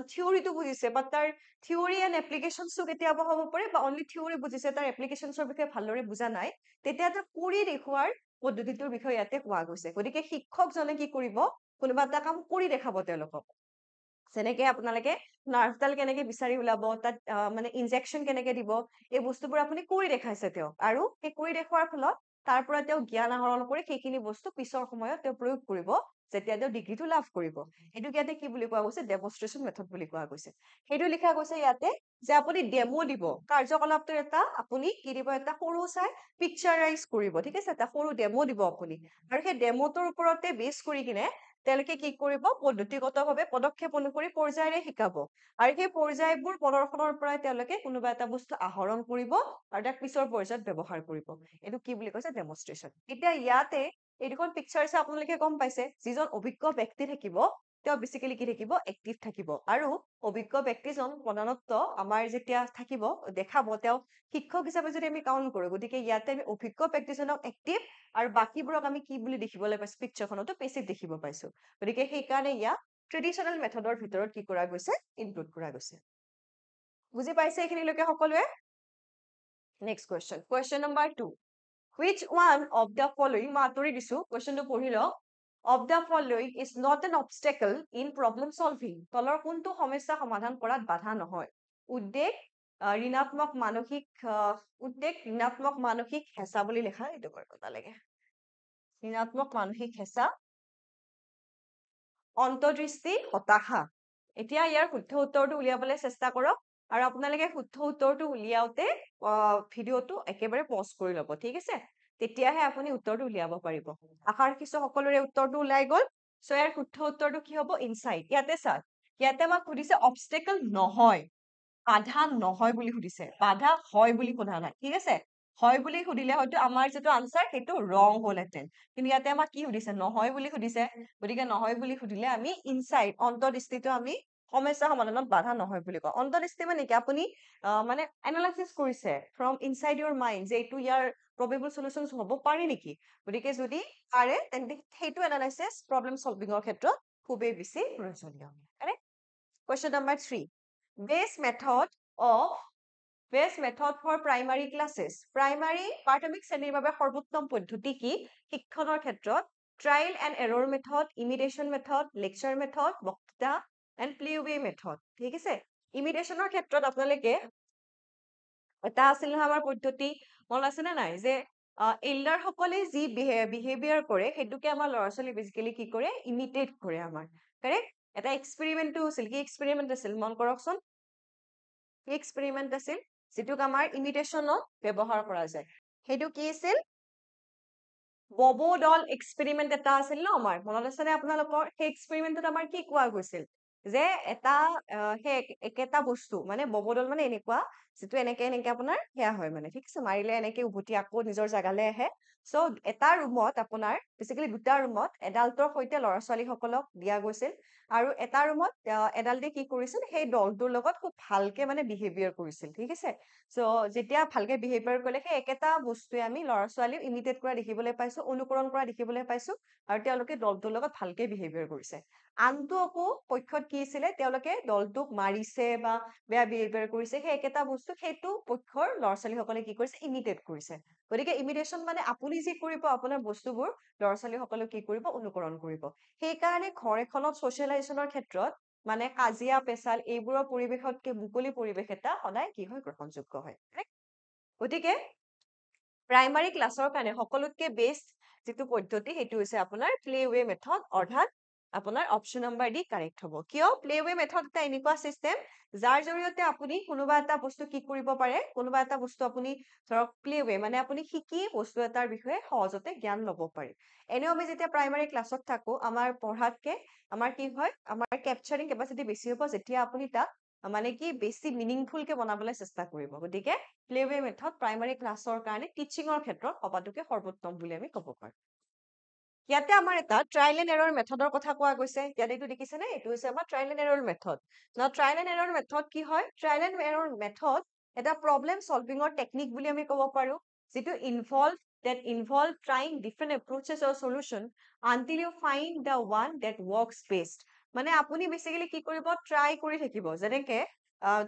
থিওৰিটো বুজিছে বা তাৰ থিওৰি এণ্ড এপ্লিকেশনছটো কেতিয়াবা হ'ব পাৰে বা অনলি থিওৰি বুজিছে তাৰ এপ্লিকেশনছৰ বিষয়ে ভালদৰে বুজা নাই তেতিয়া এটা কৰি দেখুৱাৰ পদ্ধতিটোৰ বিষয়ে ইয়াতে কোৱা গৈছে গতিকে শিক্ষকজনে কি কৰিব কোনোবা এটা কাম কৰি দেখাব তেওঁলোকক যেনেকে আপোনালোকে নাৰ্ভডাল কেনেকে বিচাৰি ওলাব তাত মানে ইনজেকচন কেনেকে দিব এই বস্তুবোৰ আপুনি কৰি দেখাইছে তেওঁ আৰু সেই কৰি দেখুৱাৰ ফলত তাৰ পৰা তেওঁ জ্ঞান আহৰণ কৰি সেইখিনি বস্তু পিছৰ সময়ত তেওঁ প্ৰয়োগ কৰিব যেতিয়া তেওঁ ডিগ্ৰীটো লাভ কৰিব এইটো ইয়াতে কি বুলি কোৱা গৈছে ডেমনষ্ট্ৰেচন মেথড বুলি কোৱা গৈছে সেইটো লিখা গৈছে ইয়াতে যে আপুনি ডেমো দিব কাৰ্যকলাপটো এটা আপুনি কি দিব এটা সৰু চাই পিকচাৰাইজ কৰিব ঠিক আছে এটা সৰু ডেমো দিব আপুনি আৰু সেই ডেমোটোৰ ওপৰতে বেছ কৰি কিনে তেওঁলোকে কি কৰিব পদ্ধতিগতভাৱে পদক্ষেপ অনুসৰি পৰ্যায়েৰে শিকাব আৰু সেই পৰ্যায়বোৰ প্ৰদৰ্শনৰ পৰাই তেওঁলোকে কোনোবা এটা বস্তু আহৰণ কৰিব আৰু তাক পিছৰ পৰ্যায়ত ব্যৱহাৰ কৰিব এইটো কি বুলি কৈছে ডেমনষ্ট্ৰেচন এতিয়া ইয়াতে এই দুখন পিকচাৰ চাই আপোনালোকে গম পাইছে যিজন অভিজ্ঞ ব্যক্তি থাকিব তেওঁ বেসিক্যালি কি থাকিব এক্টিভ থাকিব আৰু অভিজ্ঞ ব্যক্তিজন প্ৰধানত আমাৰ যেতিয়া থাকিব দেখাব তেওঁ শিক্ষক হিচাপে যদি আমি কাউন্ট কৰো গতিকে ইয়াতে আমি অভিজ্ঞ ব্যক্তিজনক এক্টিভ আৰু বাকিবোৰক আমি কি বুলি দেখিবলৈ পাইছো পিকচাৰখনতো পেছিভ দেখিব পাইছো গতিকে সেইকাৰণে ইয়াক ট্ৰেডিশনেল মেথডৰ ভিতৰত কি কৰা গৈছে ইনক্লুড কৰা গৈছে বুজি পাইছে এইখিনিলৈকে সকলোৱে next question number 2 which one of the following মই আঁতৰি দিছো কুৱেশ্যনটো পঢ়ি লওক of the following is not an obstacle in problem solving তলৰ কোনটো সমস্যা সমাধান কৰাত বাধা নহয় উদ্বেগ ঋণাত্মক মানসিক হেঁচা বুলি লেখা এইটো কথা লাগে ঋণাত্মক মানসিক হেঁচা অন্তৰ্দৃষ্টি হতাশা এতিয়া ইয়াৰ শুদ্ধ উত্তৰটো উলিয়াবলৈ চেষ্টা কৰক আৰু আপোনালোকে শুদ্ধ উত্তৰটো উলিয়াওতে ভিডিঅটো একেবাৰে পজ কৰি ল'ব ঠিক আছে তেতিয়াহে আপুনি উত্তৰটো উলিয়াব পাৰিব আশা ৰাখিছো সকলোৰে উত্তৰটো ওলাই গ'ল সো ইয়াৰ শুদ্ধ উত্তৰটো কি হ'ব ইনসাইট ইয়াতে চাওক ইয়াতে আমাক সুধিছে অবষ্টেকল নহয় বাধা নহয় বুলি সুধিছে বাধা হয় বুলি সোধা নাই ঠিক আছে হয় বুলি সুধিলে হয়তো আমাৰ যেটো আনসাৰ সেইটো ৰং হ'লহেঁতেন কিন্তু ইয়াতে আমাক কি সুধিছে নহয় বুলি সুধিছে গতিকে নহয় বুলি সুধিলে আমি ইনসাইট অন্তৰ্দৃষ্টিটো আমি সমস্যা সমাধানত বাধা নহয় বুলি কয় অন্তৰ্দৃষ্টি মানে কি আপুনি মানে এনালাইচিছ কৰিছে ফ্ৰম ইনচাইড ইউৰ মাইণ্ড যে এইটো ইয়াৰ প্ৰবেবল সলিউশনছ হ'ব পাৰে নেকি গতিকে যদি পাৰে তেন্তে সেইটো এনালাইচিছ প্ৰব্লেম সলভিঙৰ ক্ষেত্ৰত খুবেই বেছি প্ৰয়োজনীয় correct question number 3 base method of best method for primary classes primary প্ৰাথমিক শ্ৰেণীৰ বাবে সৰ্বোত্তম পদ্ধতি কি শিক্ষণৰ ক্ষেত্ৰত trial and error method imitation method lecture method বক্তৃতা and playaway method ঠিক আছে ইমিটেশনৰ ক্ষেত্ৰত আপোনালোকে এটা আছিল নহয় আমাৰ পদ্ধতি মনত আছে নে নাই যে এল্ডাৰ সকলে যি বিহেভিয়াৰ কৰে সেইটোকে আমাৰ ল'ৰা ছোৱালী বেসিক্যালি কি কৰে ইমিটেট কৰে আমাৰ কাৰেক্ট এটা এক্সপেৰিমেন্টটো আছিল কি এক্সপেৰিমেন্ট আছিল মন কৰকচোন কি এক্সপেৰিমেন্ট আছিল যেটোক আমাৰ ইমিটেশনত ব্যৱহাৰ কৰা যায় সেইটো কি আছিল ববো ডল এক্সপেৰিমেন্ট এটা আছিল ন আমাৰ মনত আছে নে আপোনালোকৰ সেই এক্সপেৰিমেন্টত আমাৰ কি কোৱা গৈছিল যে এটা সেই একেটা বস্তু মানে ববো ডল মানে এনেকুৱা যেটো এনেকে এনেকে আপোনাৰ হেয়া হয় মানে ঠিক আছে মাৰিলে এনেকে উভতি আকৌ নিজৰ জাগালৈ আহে সো এটা ৰুমত আপোনাৰ বেসিক্যালি দুটা ৰুমত এডাল্টৰ সৈতে ল'ৰা ছোৱালী সকলক দিয়া গৈছিল আৰু এটা ৰুমত এডাল্টে কি কৰিছিল সেই দলটোৰ লগত খুব ভালকে মানে বিহেভিয়াৰ কৰিছিল ঠিক আছে সো যেতিয়া ভালকে বিহেভিয়াৰ কৰিলে সেই একেটা বস্তুৱে আমি ল'ৰা ছোৱালী ইমিটেট কৰা দেখিবলৈ পাইছো অনুকৰণ কৰা দেখিবলৈ পাইছো আৰু তেওঁলোকে দলটোৰ লগত ভালকে বিহেভিয়াৰ কৰিছে আনটো আকৌ পক্ষত কি আছিল তেওঁলোকে দলটোক মাৰিছে বা বেয়া বিহেভিয়াৰ কৰিছে সেই একেটা বস্তু সেইটো পক্ষৰ ল'ৰা ছোৱালী সকলে কি কৰিছে ইমিটেট কৰিছে গতিকে ইমিটেশন মানে আপুনি যি কৰিব আপোনাৰ বস্তুবোৰ ল'ৰা ছোৱালী সকলে কি কৰিব অনুকৰণ কৰিব সেই কাৰণে ঘৰ এখনত সোশ্যালাইজেশনৰ ক্ষেত্ৰত মানে কাজিয়া পেছাল এইবোৰৰ পৰিবেশতকে মুকলি পৰিবেশ এটা সদায় কি হয় গ্ৰহণযোগ্য হয় গতিকে প্ৰাইমাৰী ক্লাছৰ কাৰণে সকলোতকে বেষ্ট যেটো পদ্ধতি সেইটো হৈছে আপোনাৰ প্লেৱে মেথড অৰ্থাৎ আপোনাৰ অপচন নম্বৰ ডি কাৰেক্ট হ'ব কিয় প্লেৱে মেথড এটা এনেকুৱা সিস্টেম যাৰ জৰিয়তে আপুনি কোনোবা এটা বস্তু কি কৰিব পাৰে কোনোবা এটা বস্তু আপুনি ধৰক প্লেৱে মানে আপুনি শিকি বস্তু এটাৰ বিষয়ে সহজতে জ্ঞান ল'ব পাৰে এনেও আমি যেতিয়া প্ৰাইমাৰী ক্লাছত থাকো আমাৰ পঢ়াতকে আমাৰ কি হয় আমাৰ ক্যাপচাৰিং কেপাসিটি বেছি হ'ব যেতিয়া আপুনি তাক মানে কি বেছি মিনিংফুল কে বনাবলৈ চেষ্টা কৰিব গতিকে প্লেৱে মেথড প্ৰাইমাৰী ক্লাছৰ কাৰণে টিচিংৰ ক্ষেত্ৰত সবাতোকে সৰ্বোত্তম বুলি আমি ক'ব পাৰো ইয়াতে আমাৰ এটা ট্ৰায়াল এণ্ড এৰৰ মেথডৰ কথা কোৱা গৈছে ইয়াতে এইটো দেখিছে নে এইটো হৈছে আমাৰ ট্ৰায়াল এণ্ড এৰৰ মেথড না ট্ৰায়াল এণ্ড এৰৰ মেথড কি হয় ট্ৰায়াল এণ্ড এৰৰ মেথড এটা প্ৰবলেম সলভিঙৰ টেকনিক বুলি আমি ক'ব পাৰো যেটো involve trying different approaches or solution until you find the one that works best মানে আপুনি বেসিক্যালি কি কৰিব ট্ৰাই কৰি থাকিব যেনেকে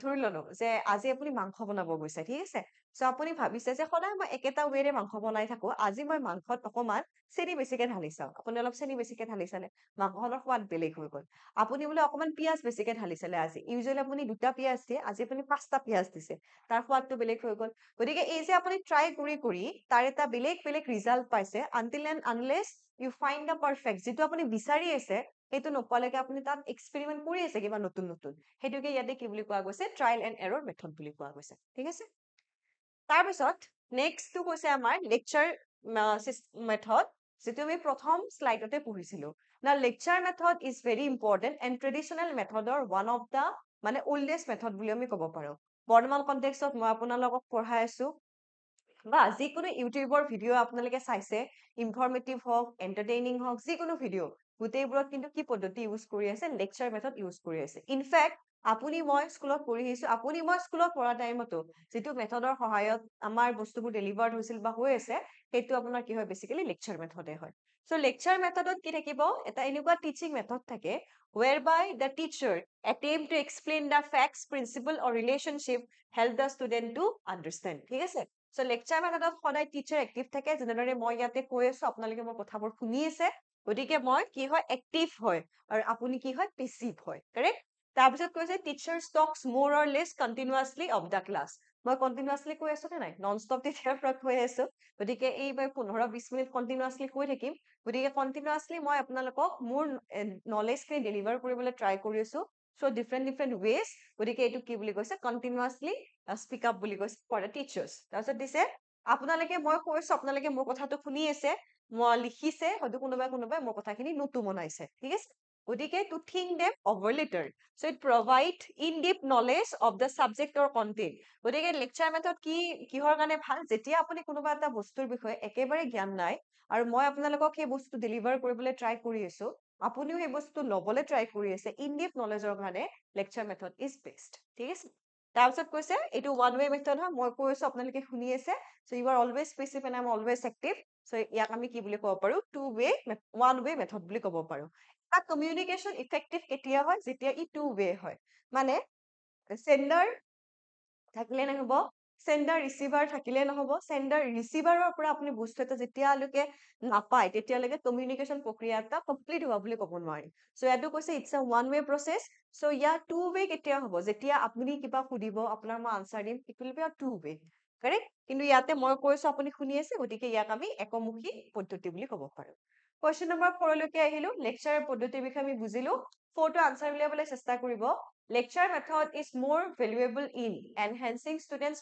ধৰি ললো যে আজি আপুনি মাংস বনাব গৈছে ঠিক আছে সো আপুনি ভাবিছে যে সদায় মই একেটা ওয়েৰে মাংস বনাই থাকো আজি মই মাংসত অকমান চেনি বেছিকে ঢালি চাও আপুনি অলপ চেনি বেছিকে ঢালি চালে মাংসৰ সোৱাদ বেলেগ হৈ গল আপুনি বোলে অকমান পিয়াজ বেছিকে ঢালি চালে আজি ইউজুৱেলি আপুনি দুটা পিয়াজ দিয়ে আজি আপুনি পাঁচটা পিয়াজ দিছে তাৰ সোৱাদটো বেলেগ হৈ গল গতিকে এই যে আপুনি ট্ৰাই কৰি তাৰ এটা বেলেগ বেলেগ ৰিজাল্ট পাইছে until and unless you find the perfect যেটো আপুনি বিচাৰি আছে সেইটো নোপোৱালৈকে আপুনি তাত এক্সপেৰিমেন্ট কৰি আছে কিবা নতুন নতুন সেইটোকে ইয়াতে কি বুলি কোৱা গৈছে ট্ৰায়াল এণ্ড এৰৰ মেথড বুলি কোৱা গৈছে ঠিক আছে তাৰপিছত নেক্সটটো কৈছে আমাৰ লেকচাৰ মেথড যেটো আমি প্ৰথম স্লাইডতে পঢ়িছিলো না lecture method is very important and traditional মেথডৰ ওৱান অফ দা মানে ওল্ডেষ্ট মেথড বুলি আমি ক'ব পাৰো বৰ্তমান কনটেক্সটত মই আপোনালোকক পঢ়াই আছো বা যিকোনো ইউটিউবৰ ভিডিঅ' আপোনালোকে চাইছে ইনফৰমেটিভ হওক এন্টাৰটেইনিং হওক যিকোনো ভিডিঅ' গোটেইবোৰত কিন্তু কি পদ্ধতি ইউজ কৰি আছে লেকচাৰ মেথড ইউজ কৰি আছে ইনফেক্ট আপুনি মই স্কুলত পঢ়ি আহিছো আপুনি মই স্কুলত পঢ়া টাইমতো যেটো মেথডৰ সহায়ত আমাৰ বস্তুবোৰ ডেলিভাৰ্ড হৈছিল বা হৈ আছে সেইটো আপোনাৰ কি হয় বেসিক্যালি লেকচাৰ মেথডে হয় সো লেকচাৰ মেথডত কি থাকিব এটা এনেকুৱা টিচিং মেথড থাকে whereby the teacher attempt to explain the facts principle or relationship help the student to understand ঠিক আছে সো লেকচাৰ মেথডত সদায় টিচাৰ এক্টিভ থাকে যেনেদৰে মই ইয়াতে কৈ আছো আপোনালোকে মোৰ কথাবোৰ শুনি আছে গতিকে মই কি হয় এক্টিভ হয় আৰু আপুনি কি হয় পেছিভ হয় কাৰেক্ট তাৰপিছত কৈছে টিচাৰ টক্স মোৰ অৰ লেছ কন্টিনিউয়াছলি অফ দা ক্লাছ মই কন্টিনিউয়াছলি কৈ আছো নে নাই নন ষ্টপ তেতিয়াৰ পৰা কৈ আছো গতিকে এই মই 15-20 মিনিট কন্টিনিউয়াছলি কৈ থাকিম গতিকে কন্টিনিউয়াছলি মই আপোনালোকক মোৰ নলেজ খিনি ডেলিভাৰ কৰিবলৈ ট্ৰাই কৰি আছো সো ডিফাৰেন্ট ওয়েজ গতিকে এইটো কি বুলি কৈছে কন্টিনিউয়াছলি স্পিক আপ বুলি কৈছে ফৰ দ্য টিচাৰ্ছ তাৰপিছত দিছে আপোনালোকে মই কৈছো আপোনালোকে মোৰ কথাটো শুনি আছে মই লিখিছে হয়তো কোনোবাই মোৰ কথাখিনি নোটটো বনাইছে ঠিক আছে গতিকে to think them over later so it provide in deep knowledge of the subject or content গতিকে লেকচাৰ মেথড কিহৰ কাৰণে ভাল যেতিয়া আপুনি কোনোবা এটা বস্তুৰ বিষয়ে একেবাৰে জ্ঞান নাই আৰু মই আপোনালোকক সেই বস্তু ডেলিভাৰ কৰিবলৈ ট্ৰাই কৰি আছো আপুনিও সেই বস্তু ল'বলৈ ট্ৰাই কৰি আছে ইন ডিপ নলেজৰ কাৰণে লেকচাৰ মেথড ইজ বেষ্ট ঠিক আছে তাৰপিছত কৈছে এইটো ওৱান ৱে মেথড হয় মই কৈছো আপোনালোকে শুনি আছে so' you are always passive and I am always active so' ইয়াক আমি কি বুলি ক'ব পাৰো ওৱান ৱে মেথড বুলি ক'ব পাৰো এটা কমিউনিকেশ্যন ইফেক্টিভ কেতিয়া হয় যেতিয়া ই টু ৱে হয় মানে চেণ্ডাৰ থাকিলে নহব চেণ্ডাৰ ৰিচিভাৰ থাকিলে নহব চেণ্ডাৰ ৰিচিভাৰৰ পৰা আপুনি বস্তু এটা যেতিয়ালৈকে নাপায় তেতিয়ালৈকে কমিউনিকেশ্যন প্ৰক্ৰিয়া এটা কমপ্লিট হোৱা বুলি ক'ব নোৱাৰি চ' ইয়াতো কৈছে ইটছ আ ওৱান ৱে প্ৰচেছ চ' ইয়াৰ টু ৱে কেতিয়া হ'ব যেতিয়া আপুনি কিবা সুধিব আপোনাৰ মই আনচাৰ দিম it will be a two way correct কিন্তু ইয়াতে মই কৈছো আপুনি শুনি আছে গতিকে ইয়াক আমি একমুখী পদ্ধতি বুলি ক'ব পাৰো কুৱেশ্যন নম্বৰ 4 লৈকে আহিলো লেকচাৰ পদ্ধতিৰ বিষয়ে আমি বুজিলো 4 টো আনচাৰ উলিয়াবলৈ চেষ্টা কৰিব lecture method is more valuable in enhancing students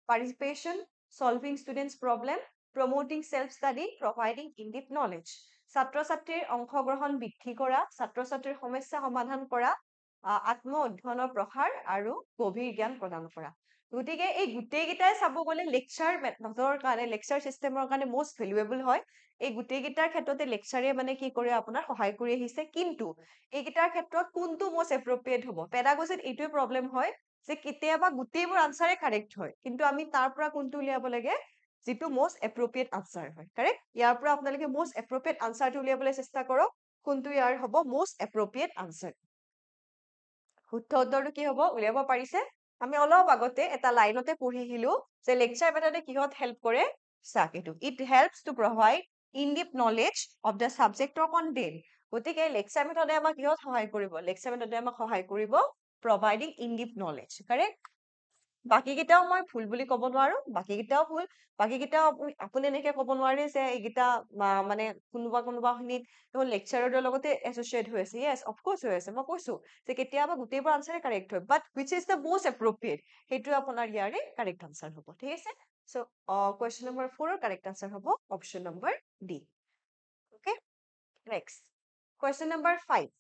participation solving students problem promoting self study providing in-depth knowledge ছাত্ৰ ছাত্ৰীৰ অংশগ্ৰহণ বৃদ্ধি কৰা ছাত্ৰ ছাত্ৰীৰ সমস্যা সমাধান কৰা আত্ম অধ্যয়নৰ প্ৰসাৰ আৰু গভীৰ জ্ঞান প্ৰদান কৰা গতিকে এই গোটেইকেইটাই চাব গ'লে লেকচাৰ মেথডৰ কাৰণে লেকচাৰ চিষ্টেমৰ কাৰণে most valuable হয় এই গোটেইকেইটাৰ ক্ষেত্ৰতে লেকচাৰে মানে কি কৰে আপোনাৰ সহায় কৰি আহিছে কিন্তু এইকেইটাৰ ক্ষেত্ৰত কোনটো most appropriate হ'ব পেডাগজিত এইটোৱে প্ৰব্লেম হয় যে কেতিয়াবা গোটেইবোৰ আনচাৰে কাৰেক্ট হয় কিন্তু আমি তাৰ পৰা কোনটো উলিয়াব লাগে যিটো most appropriate answer হয় কাৰেক্ট ইয়াৰ পৰা আপোনালোকে most appropriate answerটো উলিয়াবলৈ চেষ্টা কৰক কোনটো ইয়াৰ হ'ব most appropriate answer শুদ্ধ উত্তৰটো কি হ'ব উলিয়াব পাৰিছে আমি অলপ আগতে এটা লাইনতে পঢ়ি আহিলো যে লেকচাৰ মেথডে কিহত হেল্প কৰে চাক এইটো it helps to provide in deep knowledge of the ছাবজেক্টৰ কণ্টেণ্ট গতিকে লেকচাৰ মেথডে আমাক কিহত সহায় কৰিব লেকচাৰ মেথডে আমাক সহায় কৰিব providing in deep knowledge correct বাকীকেইটাও মই ভুল বুলি ক'ব নোৱাৰো বাকীকেইটাও ভুল বাকীকেইটাও আপুনি এনেকে ক'ব নোৱাৰে যে এইকেইটা মানে কোনোবা খিনিত লেকচাৰৰ লগতে এছচিয়েট হৈ আছে য়েছ অফক'ৰ্চ হৈ আছে মই কৈছো যে কেতিয়াবা গোটেইবোৰ আনচাৰে কাৰেক্ট হয় but which is the most appropriate সেইটো আপোনাৰ ইয়াৰে কাৰেক্ট আনচাৰ হ'ব ঠিক আছে চ' কুৱেশ্যন নম্বৰ 4 ৰ কাৰেক্ট আনচাৰ হ'ব option number D okay next question number 5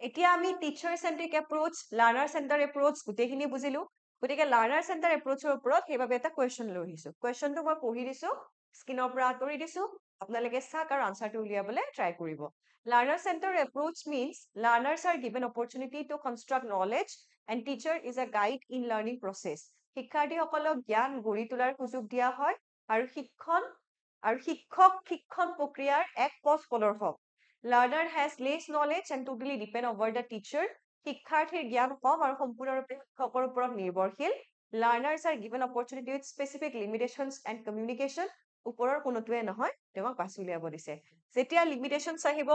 এতিয়া আমি teacher centric approach learner centre approach গোটেইখিনি বুজিলো গতিকে লাৰ্ণাৰ চেণ্টাৰ এপ্ৰ'চৰ ওপৰত সেইবাবে এটা কুৱেশ্যন লৈ আহিছো কুৱেশ্যনটো মই পঢ়ি দিছো স্ক্ৰীনৰ পৰা আঁতৰি দিছো আপোনালোকে চাওক আৰু আনচাৰটো উলিয়াবলৈ ট্ৰাই কৰিব learner centre approach means learners are given opportunity to construct knowledge and teacher is a guide in learning process শিক্ষাৰ্থীসকলক জ্ঞান গঢ়ি তোলাৰ সুযোগ দিয়া হয় আৰু শিক্ষক শিক্ষণ প্ৰক্ৰিয়াৰ এক পথ প্ৰদৰ্শক learner has less knowledge and totally depend over the teacher শিক্ষাৰ্থীৰ জ্ঞান কম আৰু সম্পূৰ্ণৰূপে শিক্ষকৰ ওপৰত নিৰ্ভৰশীল learners are given opportunity with specific limitations and communication ওপৰৰ কোনোটোৱে নহয় তেওঁক বাছি উলিয়াব দিছে যেতিয়া লিমিটেশ্যনছ আহিব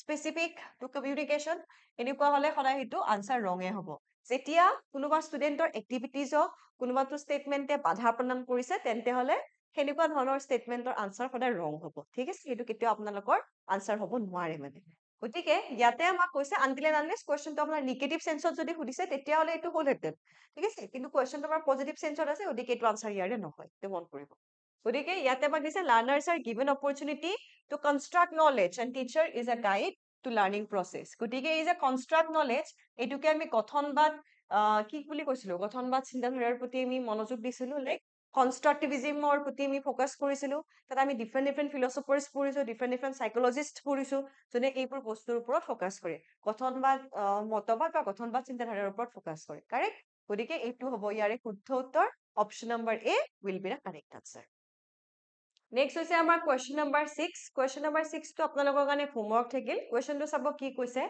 স্পেচিফিক টু কমিউনিকেশ্যন এনেকুৱা হলে সদায় সেইটো আনচাৰ ৰঙে হ'ব যেতিয়া কোনোবা ষ্টুডেণ্টৰ এক্টিভিটিজক কোনোবাটো ষ্টেটমেণ্টে বাধা প্ৰদান কৰিছে তেন্তে হলে সেনেকুৱা ধৰণৰ ষ্টেটমেণ্টৰ আনচাৰ সদায় ৰং হ'ব ঠিক আছে সেইটো কেতিয়াও আপোনালোকৰ আনচাৰ হ'ব নোৱাৰে মানে গতিকে ইয়াতে আমাক কৈছে আনটিল এণ্ড আনলেছ কুৱেশ্যনটো আপোনাৰ নিগেটিভ চেন্সত যদি সুধিছে তেতিয়াহ'লে এইটো হ'লহেঁতেন ঠিক আছে কিন্তু কুৱেশ্যনটো আমাৰ পজিটিভ চেন্সত আছে গতিকে এইটো আনচাৰ ইয়াৰে নহয় এইটো মন কৰিব গতিকে ইয়াতে আমাক দিছে learners are given opportunity to construct knowledge and teacher is a guide to learning process গতিকে এই যে কনষ্ট্ৰাক্ট নলেজ এইটোকে আমি গঠনবাদ কি বুলি কৈছিলো গঠনবাদ চিন্তাধাৰাৰ প্ৰতি আমি মনোযোগ দিছিলো লাইক কনষ্ট্ৰাকটিভিজিমৰ প্ৰতি আমি ফ'কাছ কৰিছিলো তাত আমি ডিফাৰেণ্ট ফিলচফাৰ্ছ পঢ়িছো ডিফাৰেণ্ট চাইকলজিষ্ট পঢ়িছো যোনে এইবোৰ বস্তুৰ ওপৰত ফ'কাছ কৰে গঠনবাদ মতবাদ বা গঠনবাদ চিন্তাধাৰাৰ ওপৰত ফ'কাছ কৰে কাৰেক্ট গতিকে এইটো হ'ব ইয়াৰে শুদ্ধ উত্তৰ option number A will be the correct answer next হৈছে আমাৰ কুৱেশ্যন নম্বৰ 6 কুৱেশ্যন নম্বৰ 6 টো আপোনালোকৰ কাৰণে হোমৱৰ্ক থাকিল কুৱেশ্যনটো চাব কি কৈছে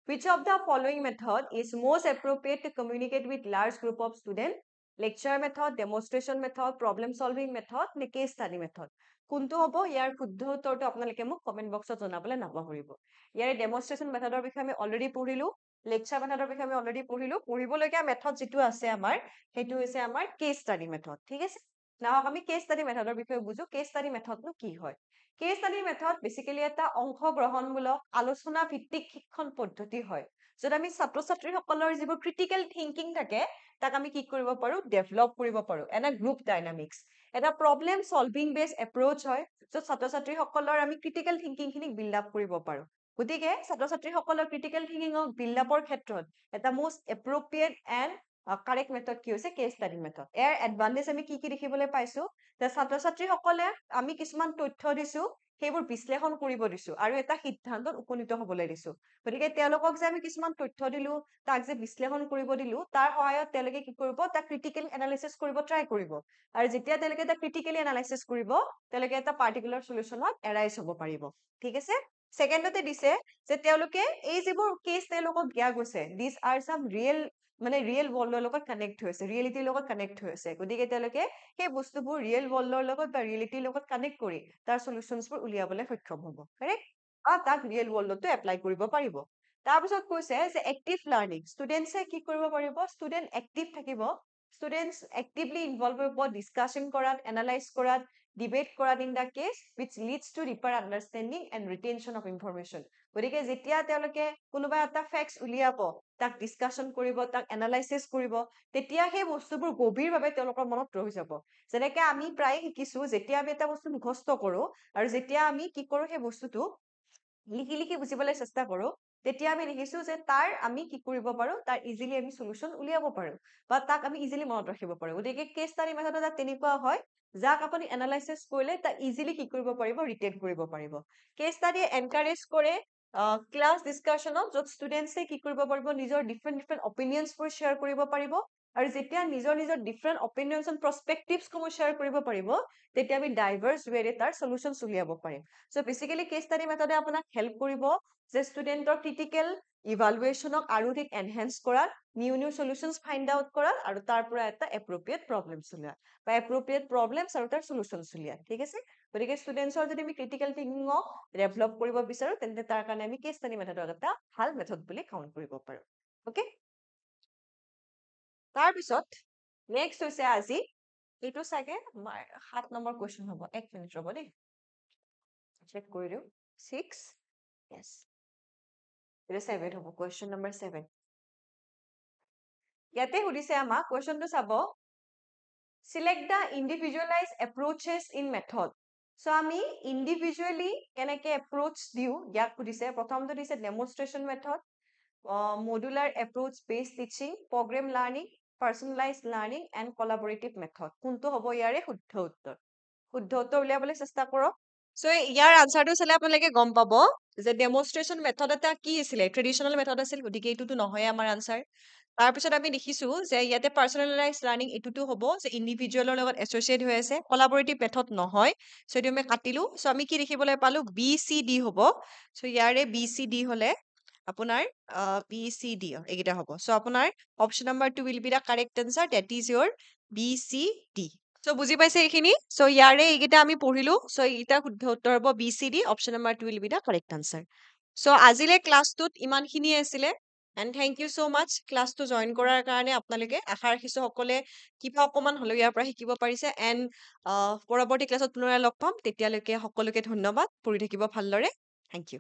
which of the following method is most appropriate to communicate with large group of students lecture method demonstration method problem solving method নে case study method কোনটো হ'ব ইয়াৰ শুদ্ধ উত্তৰটো আপোনালোকে মোক কমেন্ট বক্সত জনাবলৈ নাপাহৰিব ইয়াৰে ডেমনষ্ট্ৰেচন মেথডৰ বিষয়ে আমি অলৰেডি পঢ়িলো লেকচাৰ মেথডৰ বিষয়ে আমি অলৰেডি পঢ়িলো পঢ়িবলগীয়া মেথড যিটো আছে আমাৰ সেইটো হৈছে আমাৰ কেছ ষ্টাডি মেথড ঠিক আছে নাহক আমি কেছ ষ্টাডি মেথডৰ বিষয়ে বুজো কেছ ষ্টাডি মেথডনো কি হয় কেছ ষ্টাডি মেথড বেসিক্যালি এটা অংশগ্ৰহণমূলক আলোচনা ভিত্তিক শিক্ষণ পদ্ধতি হয় য'ত আমি ছাত্ৰ ছাত্ৰীসকলৰ যিবোৰ ক্ৰিটিকেল থিংকিং থাকে তাক আমি কি কৰিব পাৰো ডেভেলপ কৰিব পাৰো এনা গ্ৰুপ ডাইনামিক্স এটা প্ৰবলেম সলভিং বেস এপ্ৰোচ হয় য'ত ছাত্ৰ ছাত্ৰীসকলৰ আমি ক্ৰিটিকেল থিংকিং খিনিক বিল্ড আপ কৰিব পাৰো গতিকে ছাত্ৰ ছাত্ৰীসকলৰ ক্ৰিটিকেল থিংকিঙক বিল্ড আপৰ ক্ষেত্ৰত এটা মোষ্ট এপ্ৰোপ্ৰিয়েট এণ্ড কাৰেক্ট মেথড কি হৈছে কেছ ষ্টাডি মেথড। ইয়াৰ এডভান্টেজ আমি কি দেখিবলৈ পাইছো যে ছাত্ৰ ছাত্ৰীসকলে আমি কিছুমান তথ্য দিছো সেইবোৰ বিশ্লেষণ কৰিব দিছো আৰু এটা সিদ্ধান্তত উপনীত হবলৈ দিছো। গতিকে তেওঁলোকক যে আমি কিছুমান তথ্য দিলো তাক যে বিশ্লেষণ কৰিব দিলো তাৰ সহায়ত তেওঁলোকে কি কৰিব তাক ক্ৰিটিকেল এনালাইচিছ কৰিব ট্ৰাই কৰিব আৰু যেতিয়া তেওঁলোকে এটা ক্ৰিটিকেলি এনালাইচিছ কৰিব তেওঁলোকে এটা পাৰ্টিকুলাৰ সলিউশনত এৰাইজ হ'ব পাৰিব। ঠিক আছে। ছেকেণ্ডতে দিছে যে তেওঁলোকে এই যিবোৰ কেছ তেওঁলোকক দিয়া গৈছে দিছ আৰ সাম ৰিয়েল ৱৰ্ল্ডৰ লগত কানেক্ট হৈছে, ৰিয়েলিটিৰ লগত কানেক্ট হৈছে। গতিকে তেওঁলোকে সেই বস্তুবোৰ ৰিয়েল ৱৰ্ল্ডৰ লগত বা ৰিয়েলিটিৰ লগত কানেক্ট কৰি তাৰ সলিউশনছবোৰ উলিয়াবলৈ সক্ষম হ'ব। কাৰেক্ট? তাক ৰিয়েল ৱৰ্ল্ডতো এপ্লাই কৰিব পাৰিব। তাৰপিছত কৈছে যে এক্টিভ লাৰ্নিং, ষ্টুডেণ্টছে কি কৰিব পাৰিব, ষ্টুডেণ্ট এক্টিভ থাকিব, ষ্টুডেণ্টছ এক্টিভলি ইনভলভ হ'ব ডিছকাছন কৰাত, এনালাইজ কৰাত, ডিবেট কৰাত in the case which leads to deeper understanding and retention of information। গতিকে যেতিয়া তেওঁলোকে কোনোবা এটা ফেক্টছ উলিয়াব তাক ডিছকাছন কৰিব তাক এনালাইচিছ কৰিব তেতিয়া সেই বস্তুবোৰ গভীৰভাৱে তেওঁলোকৰ মনত ৰৈ যাব। যেনেকে আমি প্ৰায় শিকিছো যেতিয়া আমি এটা বস্তু মুখস্থ কৰো আৰু যেতিয়া আমি কি কৰো সেই বস্তুটো লিখি লিখি বুজিবলৈ চেষ্টা কৰো তেতিয়া আমি দেখিছো যে তাৰ আমি কি কৰিব পাৰো তাৰ ইজিলি আমি সলিউশন উলিয়াব পাৰো বা তাক আমি ইজিলি মনত ৰাখিব পাৰো। গতিকে কেছ ষ্টাডি মেথড এটা তেনেকুৱা হয় যাক আপুনি এনালাইচিছ কৰিলে তাক ইজিলি কি কৰিব পাৰিব ৰিটেইন কৰিব পাৰিব। কেছ ষ্টাডি এনকাৰেজ কৰে ক্লাছ ডিছকাছনত য'ত ষ্টুডেণ্টছে কি কৰিব পাৰিব নিজৰ ডিফাৰেণ্ট অপিনিয়নছবোৰ শ্বেয়াৰ কৰিব পাৰিব আৰু যেতিয়া নিজৰ ডিফাৰেণ্ট অপিনিয়নছ এণ্ড প্ৰস্পেক্টিভছসমূহ শ্বেয়াৰ কৰিব পাৰিব তেতিয়া আমি ডাইভাৰ্ছ ৱেৰে তাৰ সলিউশনছ উলিয়াব পাৰিম। চ' বেচিকেলি কেছ ষ্টাডি মেথডে আপোনাক হেল্প কৰিব যে ষ্টুডেণ্টৰ ক্ৰিটিকেল ইভালুৱেশ্যনক আৰু ঠিক এনহেন্স কৰাত, নিউ সলিউশনছ ফাইণ্ড আউট কৰাত আৰু তাৰ পৰা এটা এপ্ৰপ্ৰিয়েট প্ৰব্লেমছ উলিয়াত বা এপ্ৰপ্ৰিয়েট প্ৰব্লেমছ আৰু তাৰ সলিউশনছ উলিয়াত। ঠিক আছে। গতিকে ষ্টুডেণ্টছৰ যদি আমি ক্ৰিটিকেল থিংকিঙক ডেভেলপ কৰিব বিচাৰো তেন্তে তাৰ কাৰণে আমি কেছ ষ্টাডি মেথডক এটা ভাল মেথড বুলি কাউণ্ট কৰিব পাৰো। অকে। তাৰপিছত নেক্সট হৈছে আজি এইটো চাগে 7 নম্বৰ কুৱেশ্যন হ'ব। 1 মিনিট ৰ'ব দেই, চেক কৰি দিওঁ। 6 yes এটা 7 হ'ব, কুৱেশ্যন নম্বৰ 7। ইয়াতে সুধিছে আমাক কুৱেশ্যনটো চাব select the individualized approaches in method। So আমি ইণ্ডিভিজুৱেলি কেনেকে এপ্ৰোচ দিওঁ ইয়াক সুধিছে। প্ৰথমটো দিছে demonstration method, modular approach based teaching, programme learning, personalise learning and collaborative method. কোনটো হ'ব ইয়াৰে শুদ্ধ উত্তৰ? শুদ্ধ উত্তৰ উলিয়াবলৈ চেষ্টা কৰক। চ' ইয়াৰ আনচাৰটো চালে আপোনালোকে গম পাব যে ডেমনষ্ট্ৰেশ্যন মেথড এটা কি আছিলে, ট্ৰেডিশ্যনেল মেথড আছিল। গতিকে এইটোতো নহয় আমাৰ আনচাৰ। তাৰপিছত আমি দেখিছো যে ইয়াতে পাৰ্চনেলাইজ লাৰ্নিং এইটোতো হ'ব যে ইণ্ডিভিজুৱেলৰ লগত এছ'চিয়েট হৈ আছে, কলাবৰেটিভ মেথড নহয়। চ' এইটো আমি কাটিলো। চ' আমি কি দেখিবলৈ পালো বি চি ডি হ'ব। চ' ইয়াৰে বি চি ডি হ'লে আপোনাৰ বি চি ডি এইকেইটা হ'ব। চ' আপোনাৰ option number 2 will be the correct answer, that is your B C D. So' বুজি পাইছে এইখিনি? চ' ইয়াৰে এইকেইটা আমি পঢ়িলো। চ' এইকেইটা শুদ্ধ উত্তৰ হ'ব B C D, option number 2 will be the correct answer. So' আজিলে ক্লাছটোত ইমানখিনিয়ে আছিলে। And thank you so' much ক্লাছটো জইন কৰাৰ কাৰণে। আপোনালোকে আশা ৰাখিছো সকলোৱে কিবা অকণমান হ'লেও ইয়াৰ পৰা শিকিব পাৰিছে। এণ্ড পৰৱৰ্তী ক্লাছত পুনৰাই লগ পাম। তেতিয়ালৈকে সকলোকে ধন্যবাদ। পঢ়ি থাকিব ভালদৰে। Thank U.